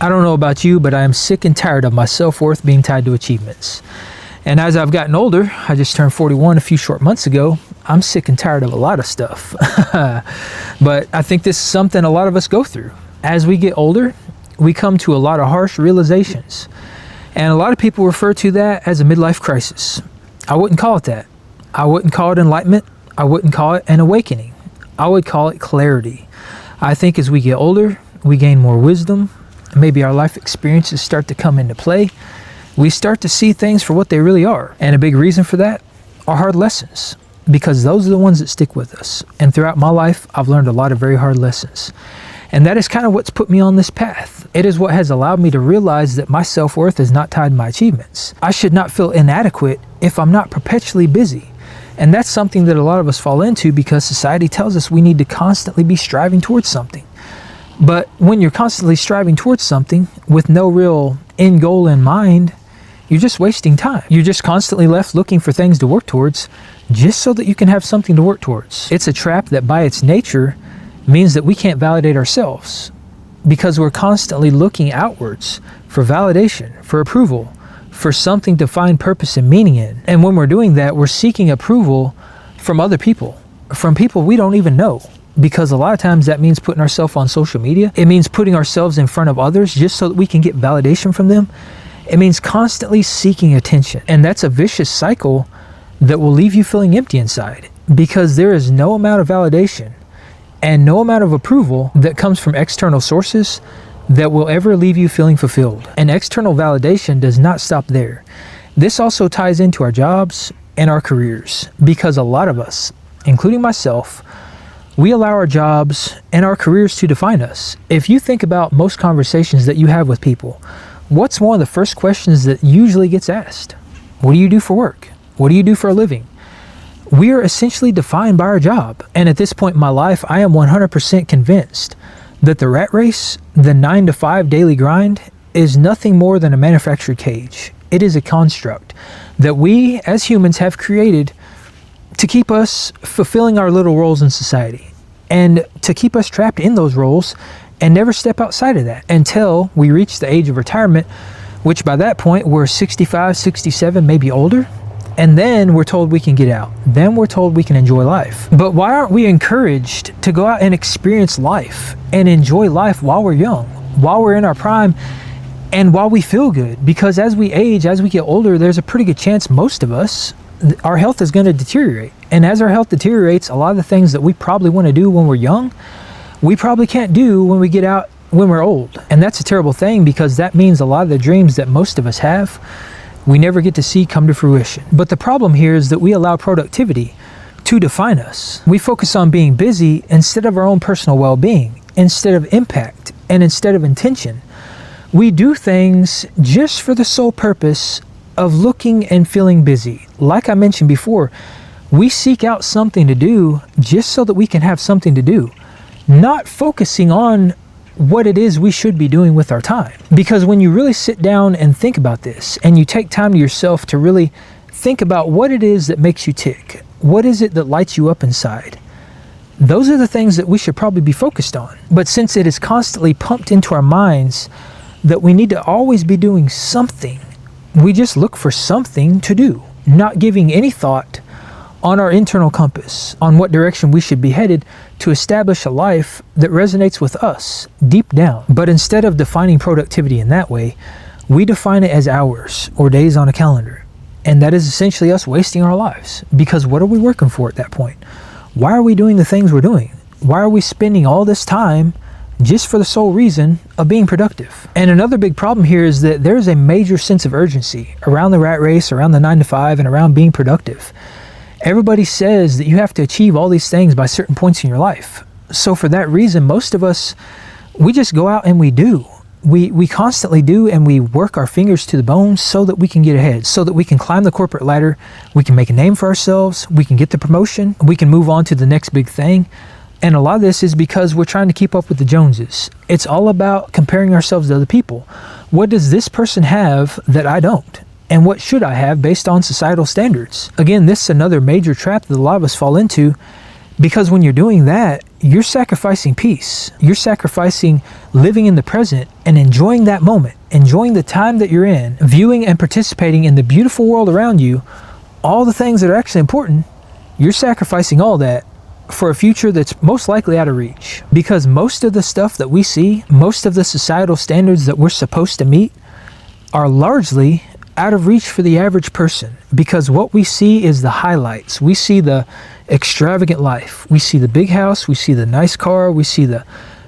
I don't know about you, but I am sick and tired of my self-worth being tied to achievements. And as I've gotten older, I just turned 41 a few short months ago, I'm sick and tired of a lot of stuff. But I think this is something a lot of us go through. As we get older, we come to a lot of harsh realizations. And a lot of people refer to that as a midlife crisis. I wouldn't call it that. I wouldn't call it enlightenment. I wouldn't call it an awakening. I would call it clarity. I think as we get older, we gain more wisdom. Maybe our life experiences start to come into play. We start to see things for what they really are. And a big reason for that are hard lessons, because those are the ones that stick with us. And throughout my life, I've learned a lot of very hard lessons. And that is kind of what's put me on this path. It is what has allowed me to realize that my self-worth is not tied to my achievements. I should not feel inadequate if I'm not perpetually busy. And that's something that a lot of us fall into because society tells us we need to constantly be striving towards something. But when you're constantly striving towards something with no real end goal in mind, you're just wasting time. You're just constantly left looking for things to work towards just so that you can have something to work towards. It's a trap that by its nature means that we can't validate ourselves because we're constantly looking outwards for validation, for approval, for something to find purpose and meaning in. And when we're doing that, we're seeking approval from other people, from people we don't even know. Because a lot of times that means putting ourselves on social media. It means putting ourselves in front of others just so that we can get validation from them. It means constantly seeking attention. And that's a vicious cycle that will leave you feeling empty inside, because there is no amount of validation and no amount of approval that comes from external sources that will ever leave you feeling fulfilled. And external validation does not stop there. This also ties into our jobs and our careers, because a lot of us, including myself, we allow our jobs and our careers to define us. If you think about most conversations that you have with people, what's one of the first questions that usually gets asked? What do you do for work? What do you do for a living? We are essentially defined by our job. And at this point in my life, I am 100% convinced that the rat race, the 9-to-5 daily grind, is nothing more than a manufactured cage. It is a construct that we as humans have created to keep us fulfilling our little roles in society and to keep us trapped in those roles and never step outside of that until we reach the age of retirement, which by that point we're 65, 67, maybe older. And then we're told we can get out. Then we're told we can enjoy life. But why aren't we encouraged to go out and experience life and enjoy life while we're young, while we're in our prime, and while we feel good? Because as we age, as we get older, there's a pretty good chance most of us, our health is going to deteriorate. And as our health deteriorates, a lot of the things that we probably want to do when we're young, we probably can't do when we get out when we're old. And that's a terrible thing, because that means a lot of the dreams that most of us have, we never get to see come to fruition. But the problem here is that we allow productivity to define us. We focus on being busy instead of our own personal well-being, instead of impact, and instead of intention. We do things just for the sole purpose of looking and feeling busy. Like I mentioned before, we seek out something to do just so that we can have something to do, not focusing on what it is we should be doing with our time. Because when you really sit down and think about this, and you take time to yourself to really think about what it is that makes you tick, what is it that lights you up inside, those are the things that we should probably be focused on. But since it is constantly pumped into our minds that we need to always be doing something, we just look for something to do, not giving any thought on our internal compass, on what direction we should be headed to establish a life that resonates with us deep down. But instead of defining productivity in that way, we define it as hours or days on a calendar. And that is essentially us wasting our lives. Because what are we working for at that point? Why are we doing the things we're doing? Why are we spending all this time just for the sole reason of being productive? And another big problem here is that there's a major sense of urgency around the rat race, around the 9-to-5, and around being productive. Everybody says that you have to achieve all these things by certain points in your life. So for that reason, most of us, we just go out and we do. We constantly do, and we work our fingers to the bone so that we can get ahead, so that we can climb the corporate ladder, we can make a name for ourselves, we can get the promotion, we can move on to the next big thing. And a lot of this is because we're trying to keep up with the Joneses. It's all about comparing ourselves to other people. What does this person have that I don't? And what should I have based on societal standards? Again, this is another major trap that a lot of us fall into, Because when you're doing that, you're sacrificing peace. You're sacrificing living in the present and enjoying that moment, enjoying the time that you're in, viewing and participating in the beautiful world around you, all the things that are actually important. You're sacrificing all that for a future that's most likely out of reach. Because most of the stuff that we see, most of the societal standards that we're supposed to meet are largely out of reach for the average person. Because what we see is the highlights. We see the extravagant life. We see the big house. We see the nice car. We see the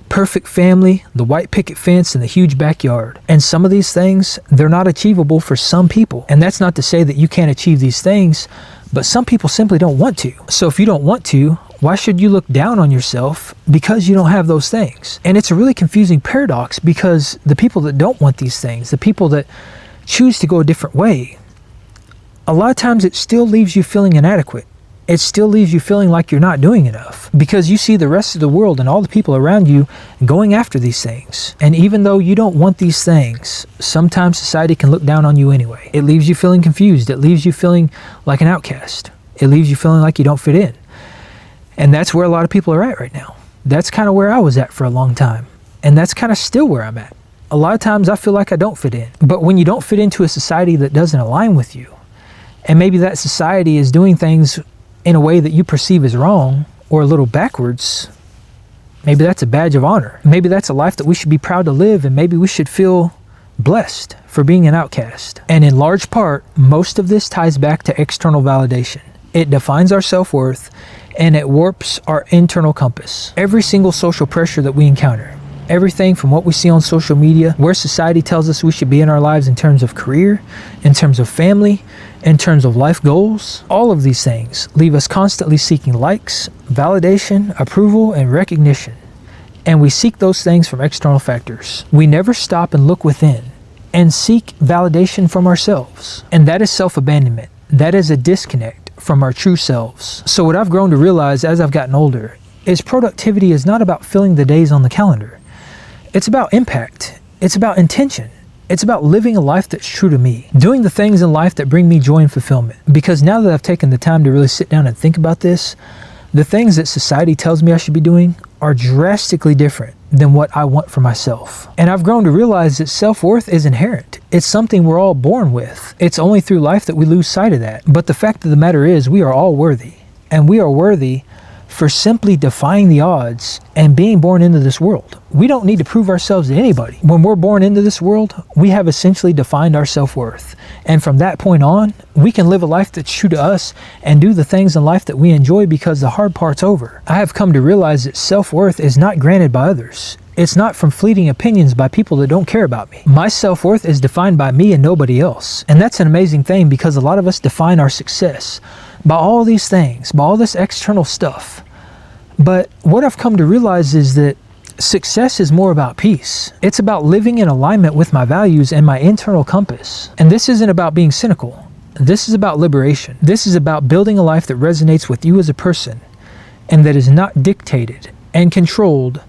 perfect family, the white picket fence, and the huge backyard. And some of these things, they're not achievable for some people. And that's not to say that you can't achieve these things, but some people simply don't want to. So if you don't want to, why should you look down on yourself because you don't have those things? And it's a really confusing paradox, because the people that don't want these things, the people that choose to go a different way, a lot of times it still leaves you feeling inadequate. It still leaves you feeling like you're not doing enough, because you see the rest of the world and all the people around you going after these things. And even though you don't want these things, sometimes society can look down on you anyway. It leaves you feeling confused. It leaves you feeling like an outcast. It leaves you feeling like you don't fit in. And that's where a lot of people are at right now. That's kind of where I was at for a long time. And that's kind of still where I'm at. A lot of times I feel like I don't fit in. But when you don't fit into a society that doesn't align with you, and maybe that society is doing things in a way that you perceive as wrong or a little backwards, maybe that's a badge of honor. Maybe that's a life that we should be proud to live, and maybe we should feel blessed for being an outcast. And in large part, most of this ties back to external validation. It defines our self-worth, and it warps our internal compass. Every single social pressure that we encounter, everything from what we see on social media, where society tells us we should be in our lives in terms of career, in terms of family, in terms of life goals, all of these things leave us constantly seeking likes, validation, approval, and recognition. And we seek those things from external factors. We never stop and look within and seek validation from ourselves. And that is self-abandonment. That is a disconnect from our true selves. So what I've grown to realize as I've gotten older is productivity is not about filling the days on the calendar. It's about impact. It's about intention. It's about living a life that's true to me, doing the things in life that bring me joy and fulfillment. Because now that I've taken the time to really sit down and think about this, the things that society tells me I should be doing are drastically different than what I want for myself. And I've grown to realize that self-worth is inherent. It's something we're all born with. It's only through life that we lose sight of that. But the fact of the matter is, we are all worthy. And we are worthy for simply defying the odds and being born into this world. We don't need to prove ourselves to anybody. When we're born into this world, we have essentially defined our self-worth. And from that point on, we can live a life that's true to us and do the things in life that we enjoy, because the hard part's over. I have come to realize that self-worth is not granted by others. It's not from fleeting opinions by people that don't care about me. My self-worth is defined by me and nobody else. And that's an amazing thing, because a lot of us define our success by all these things, by all this external stuff. But what I've come to realize is that success is more about peace. It's about living in alignment with my values and my internal compass. And this isn't about being cynical. This is about liberation. This is about building a life that resonates with you as a person, and that is not dictated and controlled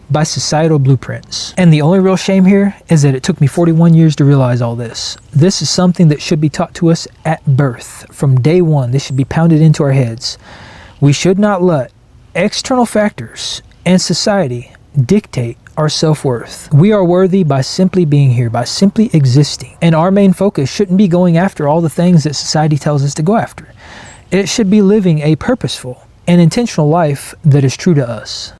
by societal blueprints. And the only real shame here is that it took me 41 years to realize all this. This is something that should be taught to us at birth. From day one, this should be pounded into our heads. We should not let external factors and society dictate our self-worth. We are worthy by simply being here, by simply existing. And our main focus shouldn't be going after all the things that society tells us to go after. It should be living a purposeful and intentional life that is true to us.